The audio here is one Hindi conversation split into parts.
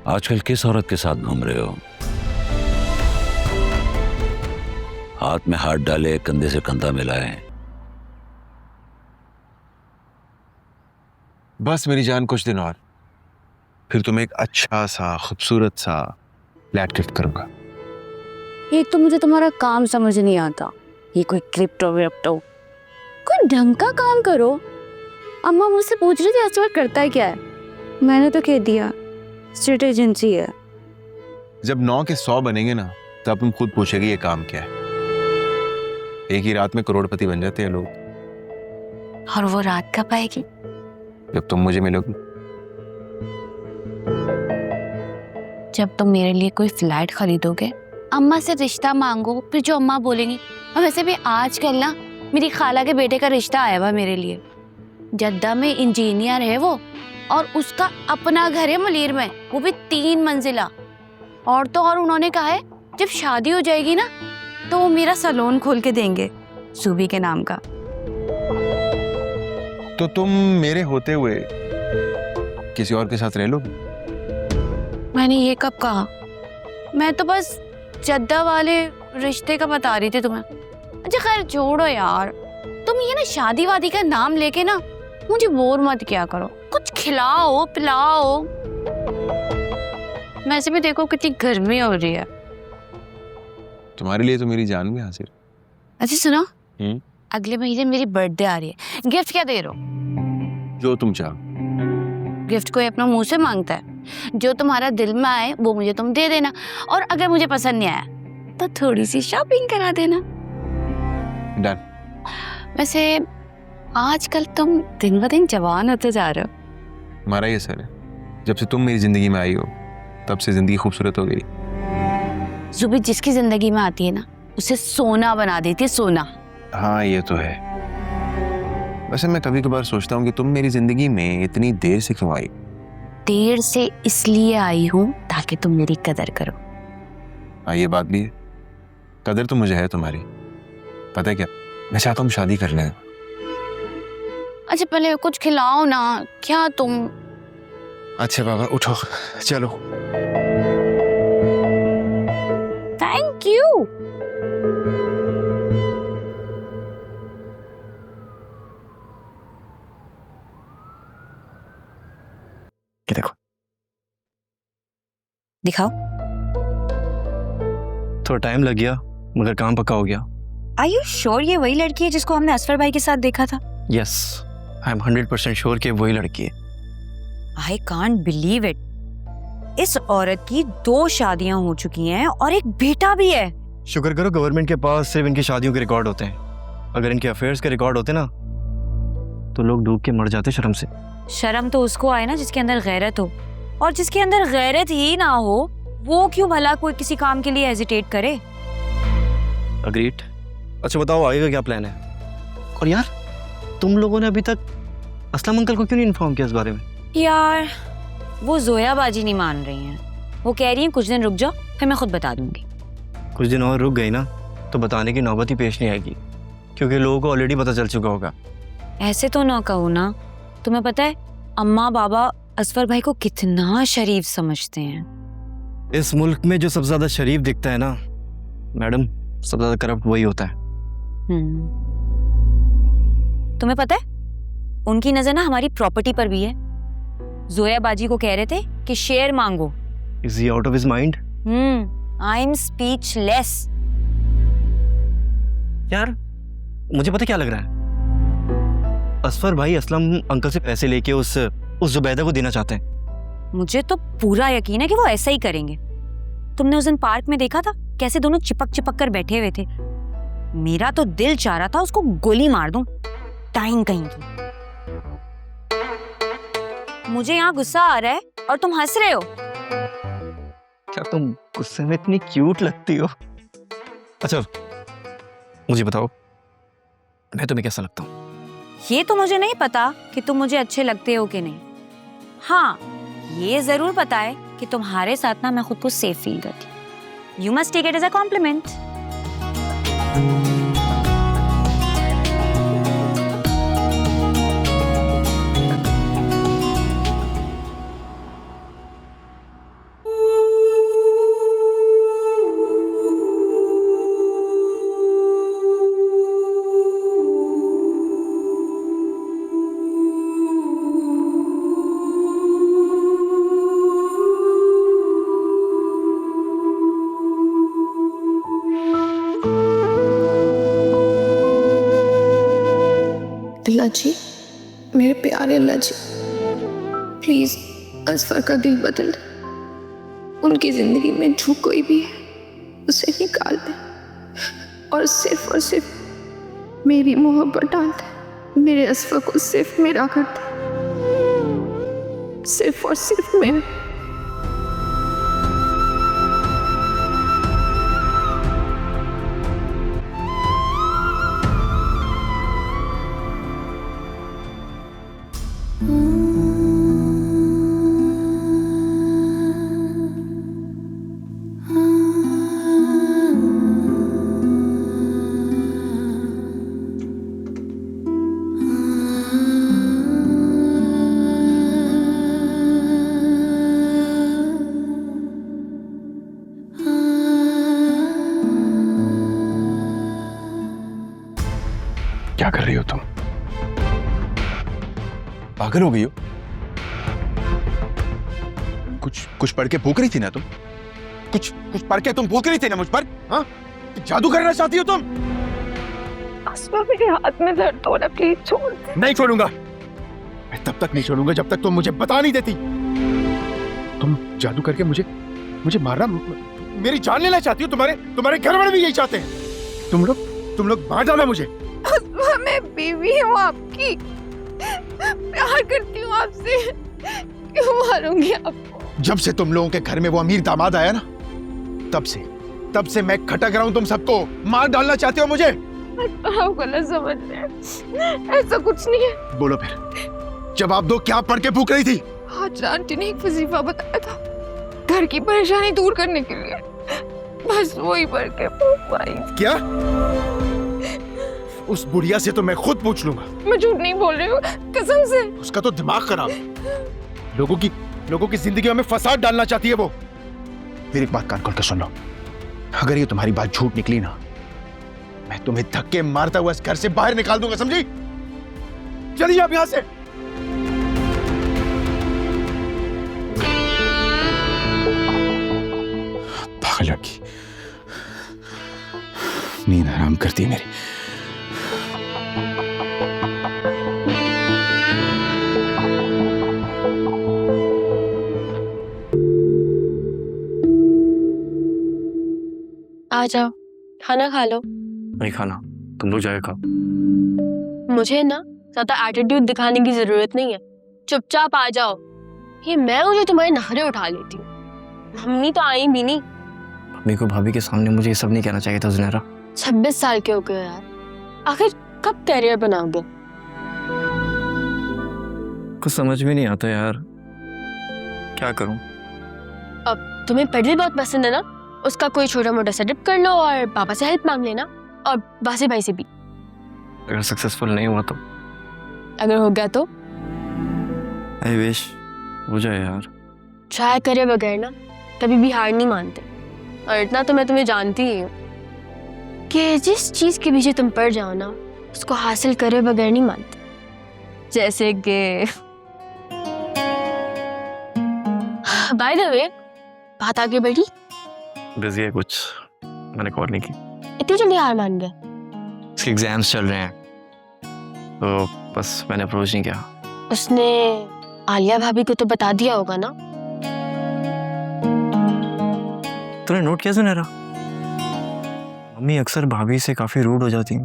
आजकल किस औरत के साथ घूम रहे हो? हाथ में हाथ डाले, कंधे से कंधा मिलाए। बस मेरी जान, कुछ दिन और फिर तुम्हें एक अच्छा सा खूबसूरत सा फ्लैट गिफ्ट करूंगा। एक तो मुझे तुम्हारा काम समझ नहीं आता, ये कोई क्रिप्टो विप्टो, कोई ढंग का काम करो। अम्मा मुझसे पूछ रही थी अस्वर करता है क्या है, मैंने तो कह दिया स्टेट एजेंसी है। जब 9 के 100 बनेंगे ना, तब तुम खुद पूछेगी ये काम क्या है। एक ही रात में करोड़पति बन जाते हैं लोग। और वो रात कब आएगी? जब तुम मुझे मिलोगी। जब तुम मेरे लिए कोई फ्लैट खरीदोगे, अम्मा से रिश्ता मांगो, फिर जो अम्मा बोलेंगी। और वैसे भी आजकल ना मेरी खाला के बेटे का रिश्ता आया हुआ मेरे लिए। जद्दा में इंजीनियर है वो, और उसका अपना घर है मलीर में, वो भी 3 मंजिला। और तो और उन्होंने कहा है जब शादी हो जाएगी ना तो वो मेरा सैलून खोल के देंगे, सूबी के नाम का। तो तुम मेरे होते हुए किसी और के साथ रह लोगी? मैंने ये कब कहा? मैं तो बस जद्दा वाले रिश्ते का बता रही थी तुम्हें। अच्छा खैर छोड़ो यार, तुम ये ना शादी वादी का नाम लेके ना मुझे बोर मत किया करो, कुछ खिलाओ पिलाओ। वैसे भी देखो कितनी गर्मी हो रही है। तुम्हारे लिए तो मेरी जान भी हाजिर। अच्छा सुनो, अगले महीने मेरी बर्थडे आ रही है, गिफ्ट क्या दे रहे हो? जो तुम चाहो। गिफ्ट कोई अपना मुंह से मांगता है, जो तुम्हारा दिल में आए वो मुझे तुम दे देना। और अगर मुझे पसंद नहीं आया तो थोड़ी सी शॉपिंग करा देना। डन। वैसे आजकल तुम दिन ब दिन जवान होते जा रहे हो। हमारा ये सर है, जब से तुम मेरी जिंदगी में आई हो तब से जिंदगी खूबसूरत हो गई। जुबी जिसकी जिंदगी में आती है ना उसे सोना बना देती है, सोना। हाँ ये तो है। वैसे मैं कभी कभार सोचता हूँ कि तुम मेरी जिंदगी में इतनी देर से क्यों आई? देर से इसलिए आई हूँ ताकि तुम मेरी कदर करो। हाँ ये बात भी है, कदर तो मुझे है तुम्हारी। पता है क्या, मैं चाहता हूँ शादी कर लें। अच्छा पहले कुछ खिलाओ ना, क्या तुम। अच्छा बाबा उठो चलो। Thank you. ये देखो। दिखाओ। थोड़ा टाइम लग गया मगर काम पक्का हो गया। Are you sure ये वही लड़की है जिसको हमने असफर भाई के साथ देखा था? यस, आई एम 100% श्योर कि वही लड़की है। I can't believe it. इस औरत की 2 शादियां हो चुकी हैं और एक बेटा भी है। शुक्र करो गवर्नमेंट के पास सिर्फ इनकी शादियों के रिकॉर्ड होते हैं। अगर इनके अफेयर्स के रिकॉर्ड होते ना तो लोग डूब के मर जाते शर्म से। शर्म तो उसको आए ना जिसके अंदर गैरत हो, और जिसके अंदर गैरत ही ना हो वो क्यों भला कोई किसी काम के लिए हेजिटेट करे। अग्रीड। अच्छा बताओ आगे का क्या प्लान है? और यार तुम लोगों ने अभी तक असलम अंकल को क्यों नहीं इन्फॉर्म किया इस बारे में? यार वो जोया बाजी नहीं मान रही हैं, वो कह रही हैं कुछ दिन रुक जाओ फिर मैं खुद बता दूंगी। कुछ दिन और रुक गई ना तो बताने की नौबत ही पेश नहीं आएगी, क्योंकि लोगों को ऑलरेडी पता चल चुका होगा। ऐसे तो ना कहो ना, तुम्हें पता है अम्मा बाबा असफर भाई को कितना शरीफ समझते हैं। इस मुल्क में जो सबसे ज्यादा शरीफ दिखता है ना मैडम, सबसे ज्यादा करप्ट वही होता है। तुम्हें पता है उनकी नजर ना हमारी प्रॉपर्टी पर भी है। जोया बाजी को कह रहे थे कि शेयर मांगो। Is he out of his mind? I am speechless. यार मुझे पता क्या लग रहा है, असफर भाई असलम अंकल से पैसे लेके उस जुबैदा को देना चाहते हैं। मुझे तो पूरा यकीन है कि वो ऐसा ही करेंगे। तुमने उस दिन पार्क में देखा था कैसे दोनों चिपक चिपक कर बैठे हुए थे। मेरा तो दिल चाह रहा था उसको गोली मार दूं, टाइम कहीं की। मुझे यहाँ गुस्सा आ रहा है और तुम हंस रहे हो। क्या तुम गुस्से में इतनी क्यूट लगती हो? अच्छा मुझे बताओ मैं तुम्हें कैसा लगता हूँ? ये तो मुझे नहीं पता कि तुम मुझे अच्छे लगते हो कि नहीं। हाँ ये जरूर पता है कि तुम्हारे साथ ना मैं खुद को सेफ फील करती हूँ। You must take it as a compliment. Allah ji, मेरे प्यारे अल्लाह जी, प्लीज असफर का दिल बदल दे। उनकी जिंदगी में जो कोई भी है उसे निकाल दे और सिर्फ मेरी मोहब्बत डाल दे। मेरे असफर को सिर्फ मेरा कर दे, सिर्फ और सिर्फ मेरा। क्या कर रही हो तुम? पागल हो गई हो? कुछ पढ़ के भूख रही थी ना तुम? कुछ पढ़ के तुम भूख रही थी ना मुझ पर? हाँ? जादू करना चाहती हो तुम? असफर, मेरे हाथ में दर्द हो रहा, प्लीज छोड़ दे। नहीं छोड़ूंगा। मैं तब तक नहीं छोड़ूंगा जब तक तुम मुझे बता नहीं देती। तुम जादू करके मुझे मारना, मेरी जान लेना चाहती हो? तुम्हारे घर वाले भी यही चाहते हैं। तुम लोग मार डालो मुझे। मैं बीवी हूँ आपकी, प्यार करती हूँ आपसे, क्यों मारूंगी आपको? जब से तुम लोगों के घर में वो अमीर दामाद आया ना, तब से मैं खटक रहा हूँ तुम सबको। मार डालना चाहते हो मुझे? आप गलत समझ रहे हैं, ऐसा कुछ नहीं है। बोलो फिर, जवाब दो, क्या पढ़ के भूख रही थी? आज आंटी ने एक वजीफा बताया था घर की परेशानी दूर करने के लिए, बस वही पढ़ के भूख आई। क्या? उस बुढ़िया से तो मैं खुद पूछ लूंगा। मैं झूठ नहीं बोल रही हूँ, कसम से। उसका तो दिमाग खराब है। लोगों की जिंदगी में फसाद डालना चाहती है वो। मेरी एक बात कान खोल के सुन लो, अगर ये तुम्हारी बात झूठ निकली ना, मैं तुम्हें धक्के मारता हुआ इस घर से बाहर निकाल दूंगा, समझी? चलिए आप यहां से। पागल लड़की, नींद हराम करती है मेरी। आ जाओ, खाना खा लो। नहीं खाना, तुम लोग जाके खाओ। मुझे ना ज्यादा एटीट्यूड दिखाने की जरूरत नहीं है, चुपचाप आ जाओ। ये मैं हूँ जो तुम्हारे नखरे उठा लेती हूँ, मम्मी तो आई भी नहीं। मम्मी को भाभी के सामने मुझे ये सब नहीं कहना चाहिए था ज़ुनैरा। 26 साल के हो गए यार, आखिर कब करियर बनाओगे? कुछ समझ में नहीं आता यार, क्या करूं? अब तुम्हें पेडल बहुत पसंद है ना, उसका कोई छोटा मोटा सेटअप कर लो और पापा से हेल्प मांग लेना, और बासे भाई से भी। अगर सक्सेसफुल नहीं हुआ तो? अगर हो गया तो? आई विश हो जाए यार। ट्राई करे बगैर ना कभी भी हार नहीं मानते, और इतना तो मैं तुम्हें जानती ही हूँ कि जिस चीज के पीछे तुम पड़ जाओ ना, उसको हासिल करे बगैर नहीं मानते। जैसे कि बाय द वे, बात आगे बढ़ी। बिजी है कुछ, मैंने कॉल नहीं की। इतनी जल्दी हार मान गया? इसके एग्जाम्स चल रहे हैं तो बस मैंने अप्रोच नहीं किया। उसने आलिया भाभी को तो बता दिया होगा ना? तूने नोट किया ज़ुनैरा, मम्मी अक्सर भाभी से काफी रूड हो जाती हैं।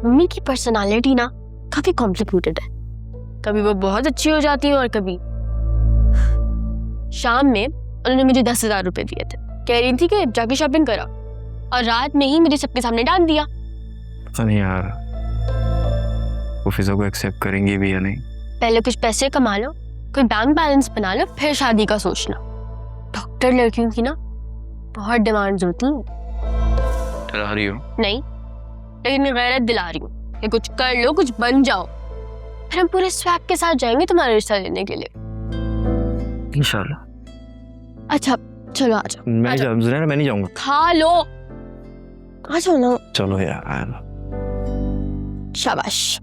मम्मी की पर्सनालिटी ना काफी कॉम्प्लिकेटेड है, कभी वो बहुत अच्छी हो जाती है और कभी। शाम में उन्होंने मुझे 10,000 रुपए दिए थे, कह रही थी कि जाके शॉपिंग करा, और रात में ही मुझे सबके सामने डांट दिया। पता नहीं यार वो फिजा को एक्सेप्ट करेंगी भी या नहीं। पहले कुछ पैसे कमा लो, कोई बैंक बैलेंस बना लो, फिर शादी का सोचना। डॉक्टर लड़कियों की ना बहुत डिमांड्स होती हैं। डरा रही हो? नहीं, लेकिन गैरत दिला रही हूँ कि कुछ कर लो, कुछ बन जाओ, फिर हम पूरे स्वैग के साथ जाएंगे तुम्हारा रिश्ता लेने के लिए। इंशाल्लाह। अच्छा चलो आ जाओ। मैं ज़ुनैरा मैं नहीं जाऊंगा। खा लो, आ जाओ ना। चलो यार। शाबाश।